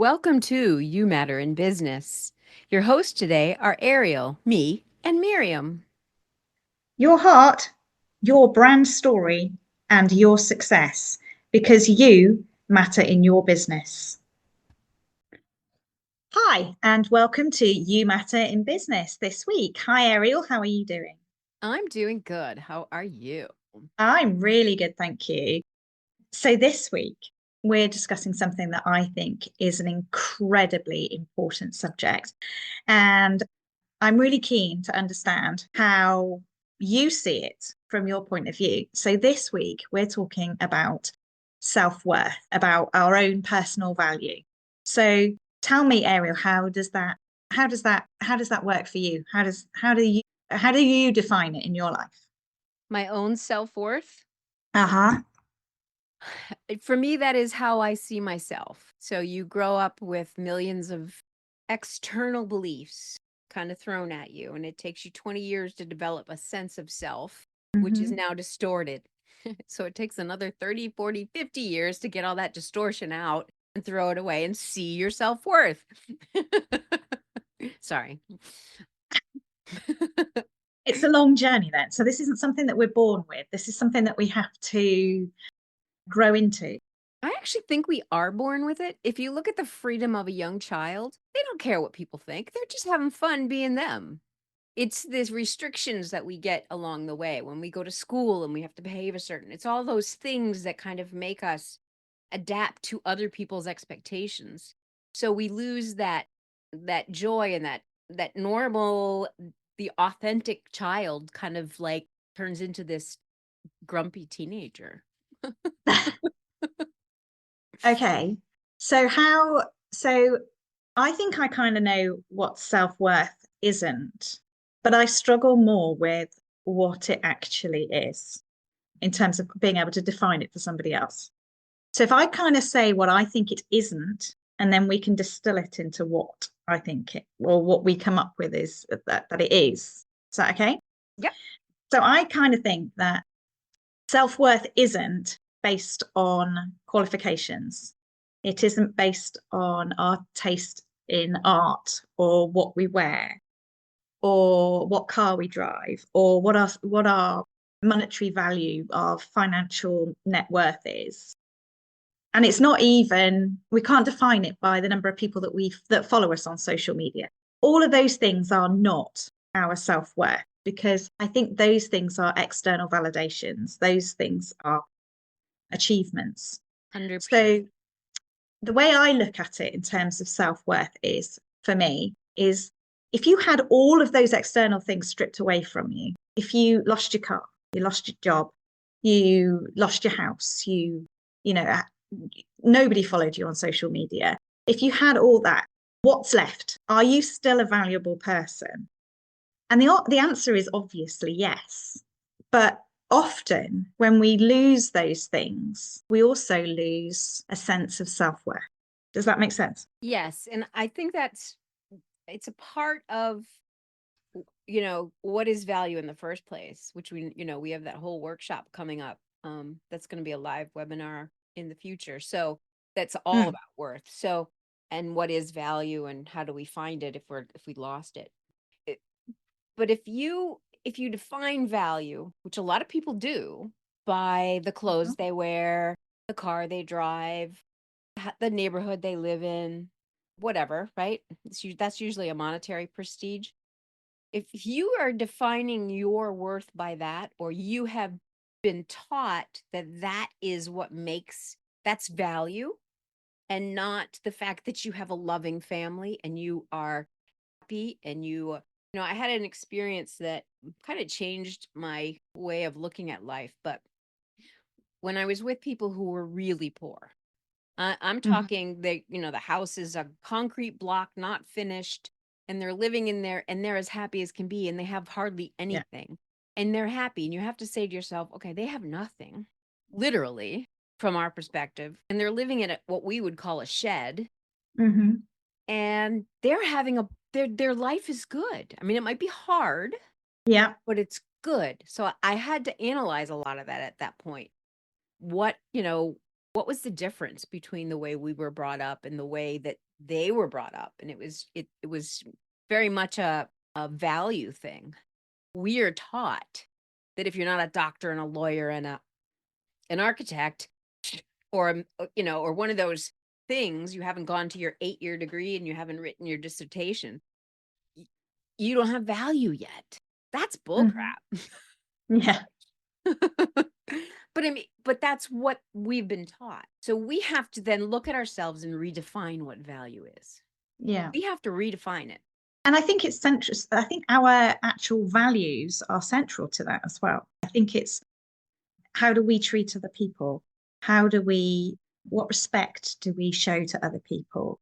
Welcome to You Matter in Business. Your hosts today are Ariel, me, and Miriam. Your heart, your brand story, and your success because you matter in your business. Hi, and welcome to You Matter in Business this week. Hi, Ariel. How are you doing? I'm doing good. How are you? I'm really good, thank you. So, this week, we're discussing something that I think is an incredibly important subject. And I'm really keen to understand how you see it from your point of view. So this week we're talking about self-worth, about our own personal value. So tell me, Ariel, how does that work for you? How do you define it in your life? My own self-worth? Uh-huh. For me, that is how I see myself. So you grow up with millions of external beliefs kind of thrown at you, and it takes you 20 years to develop a sense of self, which is Mm-hmm. now distorted. So it takes another 30, 40, 50 years to get all that distortion out and throw it away and see your self-worth. Sorry. It's a long journey then. So this isn't something that we're born with. This is something that we have to grow into. I actually think we are born with it. If you look at the freedom of a young child, they don't care what people think. They're just having fun being them. It's these restrictions that we get along the way when we go to school and we have to behave a certain. It's all those things that kind of make us adapt to other people's expectations. So we lose that joy and that normal, the authentic child kind of like turns into this grumpy teenager. Okay. So I think I kind of know what self-worth isn't, but I struggle more with what it actually is in terms of being able to define it for somebody else. So if I kind of say what I think it isn't, and then we can distill it into what I think it, or what we come up with is that it is. Is that okay? Yep. So I kind of think that self-worth isn't based on qualifications. It isn't based on our taste in art or what we wear or what car we drive or what our monetary value, our financial net worth is. And it's not even, we can't define it by the number of people that follow us on social media. All of those things are not our self-worth because I think those things are external validations. Those things are achievements. 100%. So the way I look at it in terms of self-worth is, for me, is if you had all of those external things stripped away from you, if you lost your car, you lost your job, you lost your house, you know, nobody followed you on social media. If you had all that, what's left? Are you still a valuable person? And the answer is obviously yes. But often when we lose those things, we also lose a sense of self-worth. Does that make sense? Yes, and I think it's a part of what is value in the first place, which we have that whole workshop coming up. That's going to be a live webinar in the future. So that's all Mm. about worth. So, and what is value and how do we find it if we lost it? It- but if you define value, which a lot of people do, by the clothes they wear, the car they drive, the neighborhood they live in, whatever, right? That's usually a monetary prestige. If you are defining your worth by that, or you have been taught that that is what makes that's value, and not the fact that you have a loving family and you are happy and I had an experience that kind of changed my way of looking at life. But when I was with people who were really poor, I'm Mhm. talking the house is a concrete block, not finished, and they're living in there and they're as happy as can be and they have hardly Yeah. anything. And they're happy. And you have to say to yourself, okay, they have nothing, literally, from our perspective. And they're living in what we would call a shed. Hmm. And they're having their life is good. I mean, it might be hard, Yeah. but it's good. So I had to analyze a lot of that at that point. What was the difference between the way we were brought up and the way that they were brought up, and it was very much a value thing. We are taught that if you're not a doctor and a lawyer and an architect or or one of those things, you haven't gone to your 8-year degree and you haven't written your dissertation, y- you don't have value yet. That's Mhm. bullcrap. Yeah. But I mean, but that's what we've been taught. So we have to then look at ourselves and redefine what value is. Yeah. We have to redefine it. And I think it's central. I think our actual values are central to that as well. I think it's, how do we treat other people? How do we, what respect do we show to other people?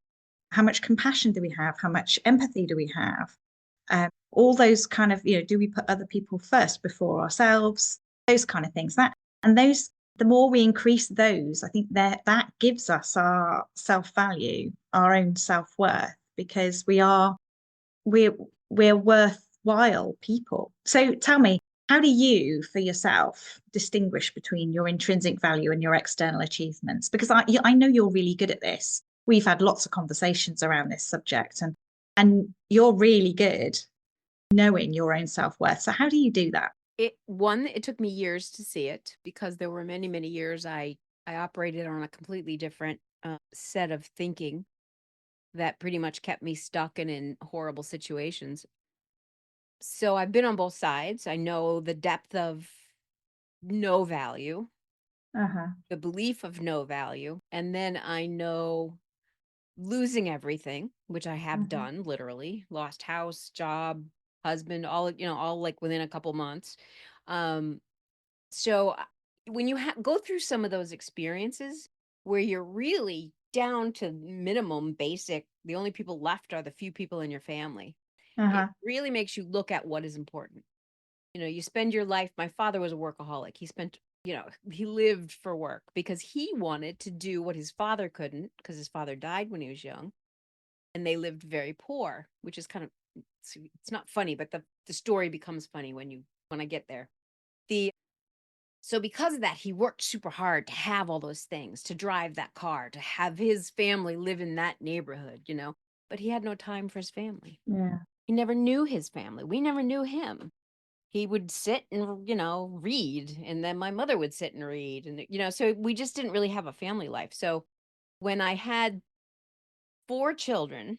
How much compassion do we have? How much empathy do we have? All those kind of, do we put other people first before ourselves? Those kind of things. The more we increase those, I think that gives us our self-value, our own self-worth, because we're we're worthwhile people. So tell me, how do you for yourself distinguish between your intrinsic value and your external achievements? Because I know you're really good at this. We've had lots of conversations around this subject, and you're really good knowing your own self-worth. So how do you do that? It took me years to see it, because there were many, many years I operated on a completely different set of thinking that pretty much kept me stuck and in horrible situations. So I've been on both sides. I know the depth of no value, Uh-huh. the belief of no value, and then I know losing everything, which I have Mm-hmm. done, literally lost house, job, husband, all like within a couple months. Um, so when you go through some of those experiences where you're really down to minimum basic, the only people left are the few people in your family. It Uh-huh. really makes you look at what is important. You spend your life. My father was a workaholic. He lived for work because he wanted to do what his father couldn't, because his father died when he was young, and they lived very poor, which is kind of, it's not funny, but the story becomes funny when I get there. The So because of that, he worked super hard to have all those things, to drive that car, to have his family live in that neighborhood, but he had no time for his family. Yeah. He never knew his family. We never knew him. He would sit and, read, and then my mother would sit and read, and, so we just didn't really have a family life. So when I had 4 children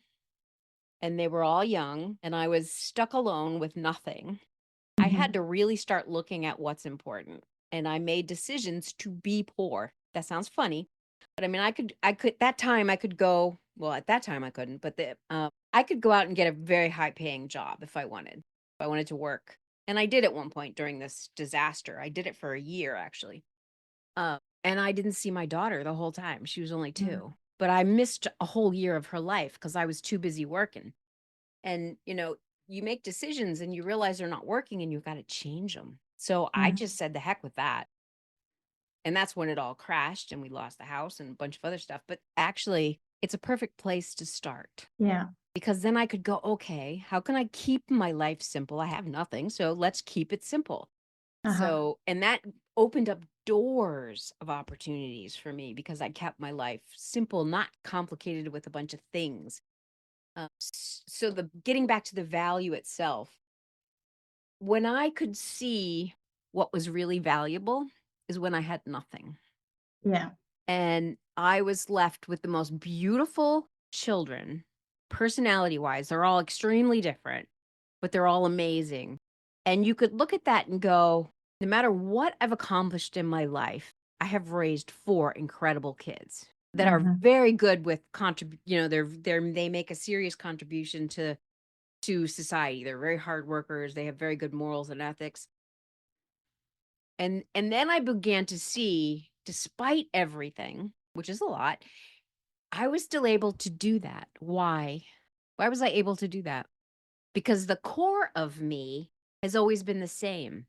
and they were all young and I was stuck alone with nothing, I Mm-hmm. had to really start looking at what's important. And I made decisions to be poor. That sounds funny, but I mean, that time I could go, well, at that time I couldn't, but I could go out and get a very high paying job if I wanted to work. And I did at one point during this disaster. I did it for a year, actually. And I didn't see my daughter the whole time. She was only Mm-hmm. 2, but I missed a whole year of her life because I was too busy working. And, you make decisions and you realize they're not working and you've got to change them. So I Mm-hmm. just said the heck with that. And that's when it all crashed and we lost the house and a bunch of other stuff. But actually, it's a perfect place to start, Yeah. because then I could go, okay, how can I keep my life simple? I have nothing. So let's keep it simple. Uh-huh. And that opened up doors of opportunities for me because I kept my life simple, not complicated with a bunch of things. So the getting back to the value itself, when I could see what was really valuable is when I had nothing. Yeah. And I was left with the most beautiful children, personality wise. They're all extremely different, but they're all amazing. And you could look at that and go, no matter what I've accomplished in my life, I have raised 4 incredible kids that are Mm-hmm. very good with they make a serious contribution to society. They're very hard workers. They have very good morals and ethics. And then I began to see, despite everything, which is a lot, I was still able to do that. Why? Why was I able to do that? Because the core of me has always been the same.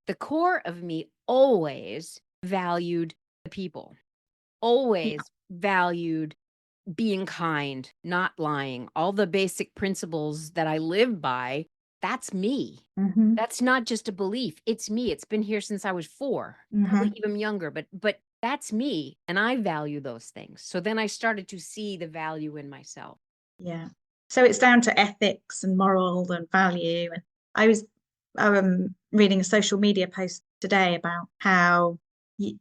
The core of me always valued the people, Yeah. always valued being kind, not lying, all the basic principles that I live by. That's me. Mm-hmm. That's not just a belief. It's me. It's been here since I was 4, probably Mm-hmm. even younger, but that's me, and I value those things. So then I started to see the value in myself. Yeah. So it's down to ethics and moral and value. And I was reading a social media post today about how you,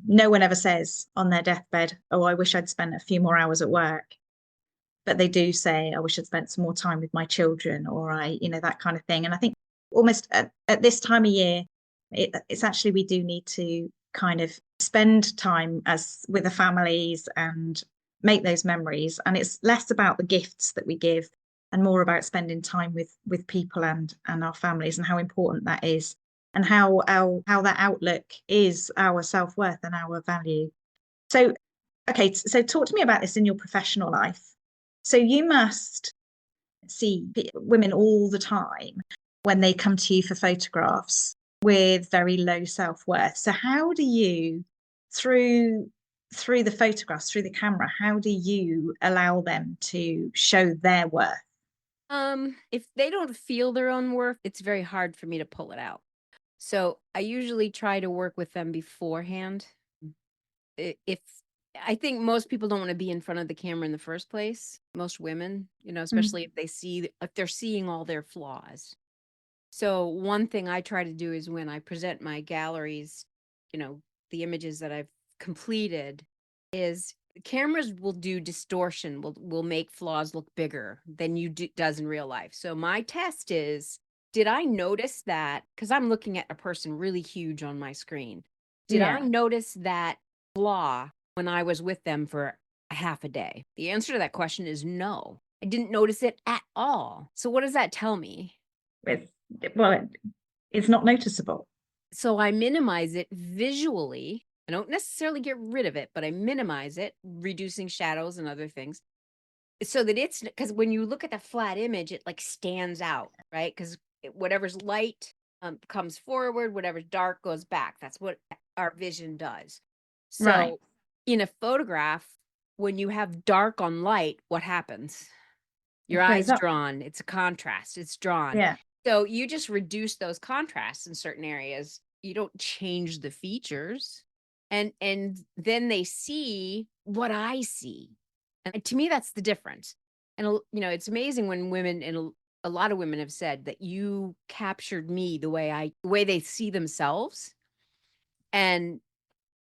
no one ever says on their deathbed, "Oh, I wish I'd spent a few more hours at work." But they do say, "I wish I'd spent some more time with my children," or that kind of thing. And I think almost at this time of year, it's actually, we do need to kind of spend time as with the families and make those memories. And it's less about the gifts that we give and more about spending time with people and our families, and how important that is, and how that outlook is our self-worth and our value. So, okay, so talk to me about this in your professional life. So you must see women all the time when they come to you for photographs with very low self-worth. So how do you, through the photographs, through the camera, how do you allow them to show their worth? If they don't feel their own worth, it's very hard for me to pull it out. So I usually try to work with them beforehand. If I think most people don't want to be in front of the camera in the first place. Most women, especially Mm. if they're seeing all their flaws. So one thing I try to do is when I present my galleries, the images that I've completed, is cameras will do distortion, will make flaws look bigger than does in real life. So my test is, did I notice that? Because I'm looking at a person really huge on my screen. Did I Yeah, notice that flaw when I was with them for a half a day? The answer to that question is no. I didn't notice it at all. So what does that tell me? it's well, it's not noticeable. So I minimize it visually. I don't necessarily get rid of it, but I minimize it, reducing shadows and other things so that it's, because when you look at the flat image, it like stands out, right? Because whatever's light comes forward, whatever's dark goes back. That's what our vision does. Right. So in a photograph, when you have dark on light, what happens? Your It goes eye's up. drawn. It's a contrast. It's drawn. Yeah. So you just reduce those contrasts in certain areas. You don't change the features. And then they see what I see. And to me, that's the difference. And it's amazing when women, and a lot of women have said that you captured me the way they see themselves. And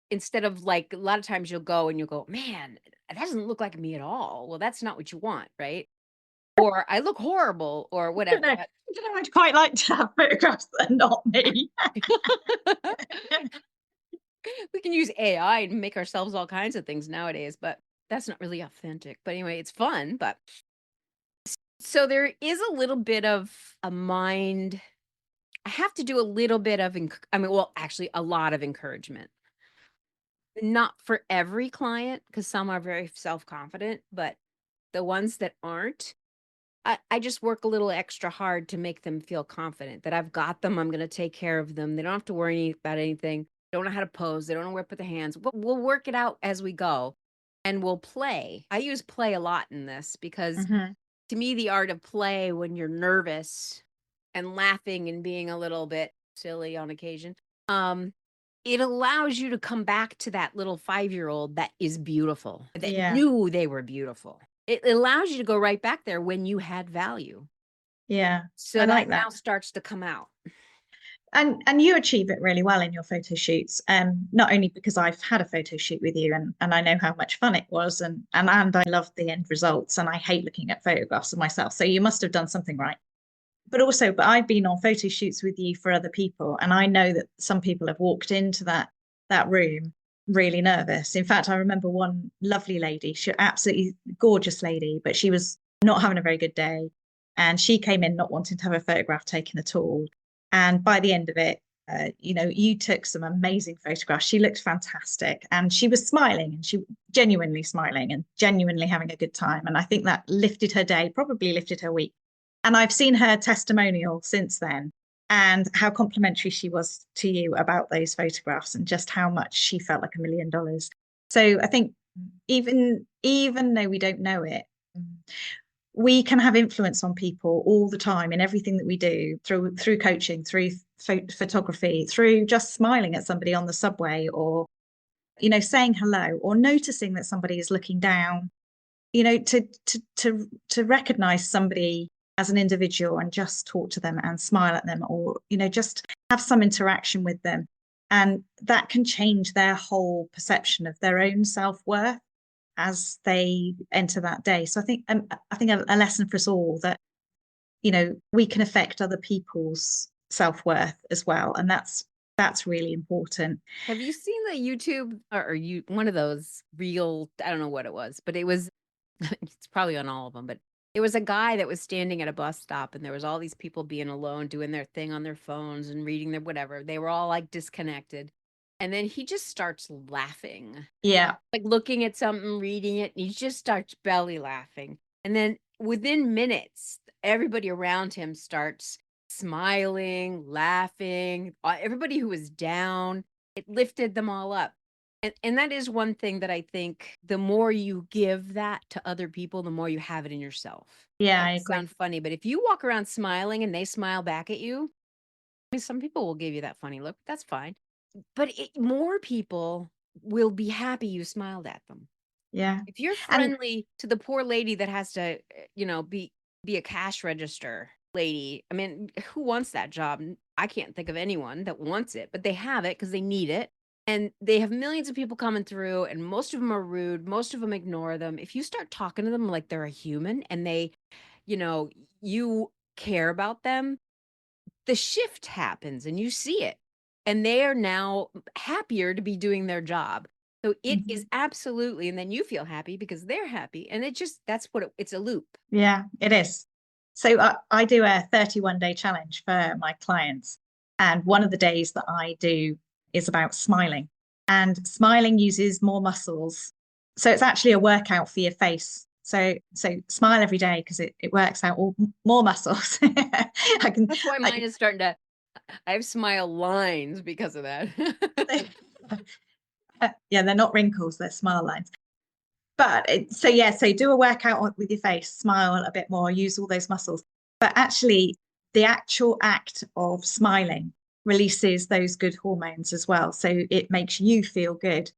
instead of, like, a lot of times you'll go and you'll go, man, that doesn't look like me at all. Well, that's not what you want, right? Or I look horrible or I don't whatever, know. but I don't know. I'd quite like to have photographs that are not me. we can use AI and make ourselves all kinds of things nowadays, but that's not really authentic. But anyway, it's fun, but so there is a little bit of a mind. I have to do a little bit of well, actually a lot of encouragement. Not for every client, because some are very self-confident, but the ones that aren't, I just work a little extra hard to make them feel confident that I've got them. I'm going to take care of them. They don't have to worry about anything. Don't know how to pose. They don't know where to put the hands. We'll work it out as we go, and we'll play. I use play a lot in this because Hmm. to me, the art of play, when you're nervous and laughing and being a little bit silly on occasion, it allows you to come back to that little 5-year-old that is beautiful, that Yeah. knew they were beautiful. It allows you to go right back there when you had value. Yeah. So I that like that. now starts to come out. And you achieve it really well in your photo shoots. Not only because I've had a photo shoot with you and I know how much fun it was, and I love the end results, and I hate looking at photographs of myself. So you must have done something right. But I've been on photo shoots with you for other people, and I know that some people have walked into that room really nervous. In fact, I remember one lovely lady, she absolutely gorgeous lady, but she was not having a very good day. And she came in not wanting to have a photograph taken at all. And by the end of it, you took some amazing photographs. She looked fantastic, and she was smiling, and she genuinely smiling and genuinely having a good time. And I think that lifted her day, probably lifted her week. And I've seen her testimonial since then, and how complimentary she was to you about those photographs, and just how much she felt like $1 million. So I think even though we don't know it, we can have influence on people all the time in everything that we do, through coaching, through photography, through just smiling at somebody on the subway, or saying hello or noticing that somebody is looking down, to recognize somebody as an individual and just talk to them and smile at them, or just have some interaction with them, and that can change their whole perception of their own self-worth as they enter that day. So I think a lesson for us all that we can affect other people's self-worth as well, and that's really important. Have you seen the YouTube or you one of those real, I don't know what it was, but it was it's probably on all of them, but it was a guy that was standing at a bus stop and there was all these people being alone, doing their thing on their phones and reading their whatever. They were all like disconnected. And then he just starts laughing, Yeah. like looking at something, reading it, and he just starts belly laughing. And then within minutes, everybody around him starts smiling, laughing. Everybody who was down, it lifted them all up. And that is one thing that I think the more you give that to other people, the more you have it in yourself. Yeah, That I may agree. sound funny, but if you walk around smiling and they smile back at you, I mean, some people will give you that funny look. That's fine. But more people will be happy you smiled at them. Yeah. If you're And friendly to the poor lady that has to, be a cash register lady. I mean, who wants that job? I can't think of anyone that wants it, but they have it because they need it. And they have millions of people coming through, and most of them are rude. Most of them ignore them. If you start talking to them like they're a human and you care about them, the shift happens and you see it. And they are now happier to be doing their job. So it is absolutely, and then you feel happy because they're happy. And that's what it's a loop. yeah, it is. So I do a 31-day challenge for my clients. And one of the days that I do is about smiling. And smiling uses more muscles. So it's actually a workout for your face. So smile every day because it works out more muscles. That's why mine is starting to, I have smile lines because of that. Yeah, they're not wrinkles, they're smile lines. But so do a workout with your face, smile a bit more, use all those muscles. But actually, the actual act of smiling releases those good hormones as well. So it makes you feel good.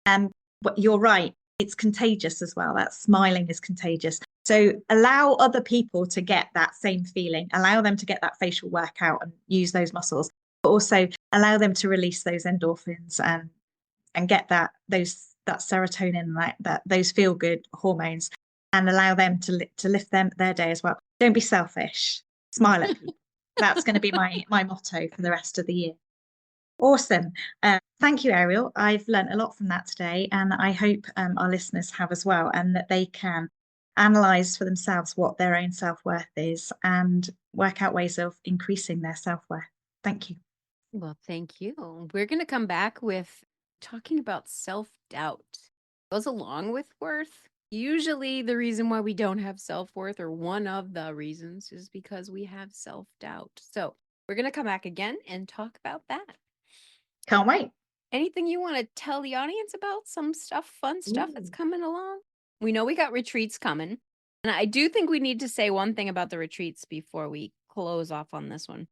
But you're right, it's contagious as well. That smiling is contagious. So allow other people to get that same feeling, allow them to get that facial workout and use those muscles, but also allow them to release those endorphins and get that serotonin, like that those feel good hormones, and allow them to lift their day as well. Don't be selfish. Smile at people. That's going to be my motto for the rest of the year. Awesome. Thank you, Ariel. I've learned a lot from that today, and I hope our listeners have as well, and that they can analyze for themselves what their own self-worth is and work out ways of increasing their self-worth. Thank you. Well, thank you. We're going to come back with talking about self-doubt. Goes along with worth. Usually the reason why we don't have self-worth, or one of the reasons, is because we have self-doubt. So we're going to come back again and talk about that. Can't wait. Anything you want to tell the audience about? Some fun stuff that's coming along? We know we got retreats coming. And I do think we need to say one thing about the retreats before we close off on this one.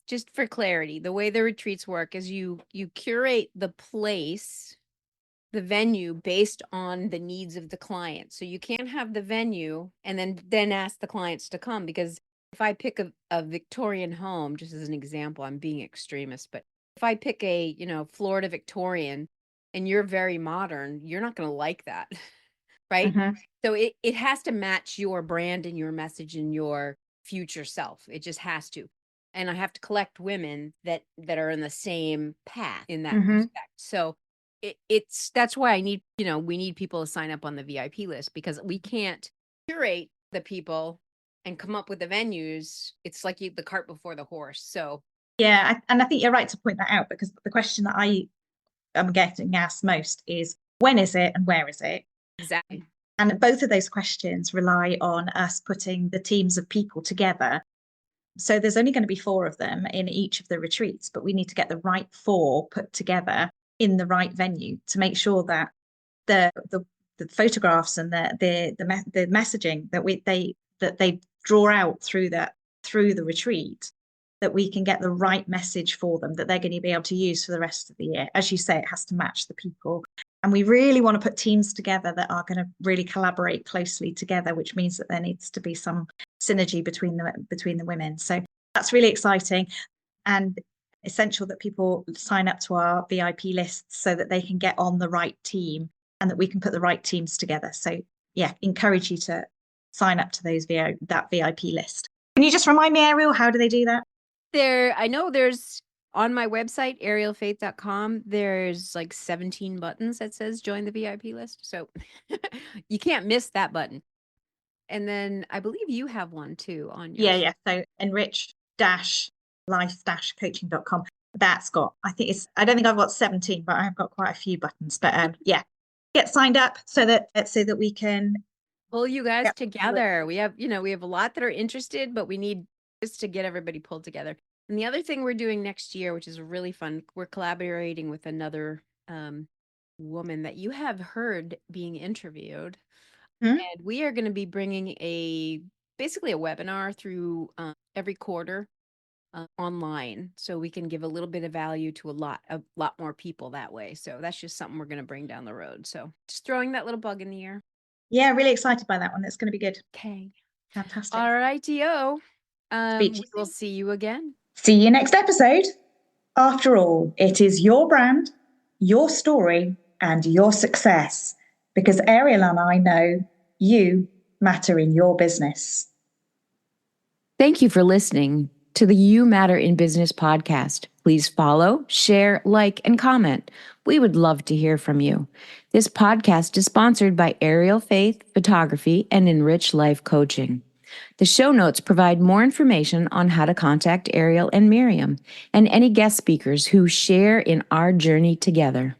Just for clarity, the way the retreats work is you curate the place, the venue, based on the needs of the client. So you can't have the venue and then ask the clients to come, because if I pick a Victorian home, just as an example, I'm being extremist, but if I pick a, Florida Victorian and you're very modern, you're not going to like that. Right? So it has to match your brand and your message and your future self. It just has to. And I have to collect women that are in the same path in that respect. So that's why we need people to sign up on the VIP list, because we can't curate the people and come up with the venues. It's like the cart before the horse. So yeah, and I think you're right to point that out, because the question that I am getting asked most is, when is it and where is it? Exactly. And both of those questions rely on us putting the teams of people together. So there's only going to be 4 of them in each of the retreats, but we need to get the right 4 put together in the right venue to make sure that the photographs and the messaging that they draw out through the retreat that we can get the right message for them that they're going to be able to use for the rest of the year. As you say, it has to match the people. And we really want to put teams together that are going to really collaborate closely together, which means that there needs to be some synergy between the women. So that's really exciting and essential that people sign up to our VIP lists so that they can get on the right team and that we can put the right teams together. So yeah, encourage you to sign up to that VIP list. Can you just remind me, Ariel, how do they do that? I know there's on my website, arielfaith.com, there's like 17 buttons that says join the VIP list. So you can't miss that button. And then I believe you have one too on yours. Yeah. So enrich-life-coaching.com. That's got, I don't think I've got 17, but I've got quite a few buttons. But yeah, get signed up so that we can pull you guys together. We have a lot that are interested, but we need just to get everybody pulled together. And the other thing we're doing next year, which is really fun, we're collaborating with another woman that you have heard being interviewed. And we are going to be bringing basically a webinar through every quarter online, so we can give a little bit of value to a lot more people that way. So that's just something we're going to bring down the road. So just throwing that little bug in the air. Yeah, really excited by that one. That's going to be good. Okay. Fantastic. All right, Dio. We will see you again. See you next episode. After all, it is your brand, your story, and your success. Because Ariel and I know you matter in your business. Thank you for listening to the You Matter in Business podcast. Please follow, share, like, and comment. We would love to hear from you. This podcast is sponsored by Ariel Faith Photography and Enrich Life Coaching. The show notes provide more information on how to contact Ariel and Miriam and any guest speakers who share in our journey together.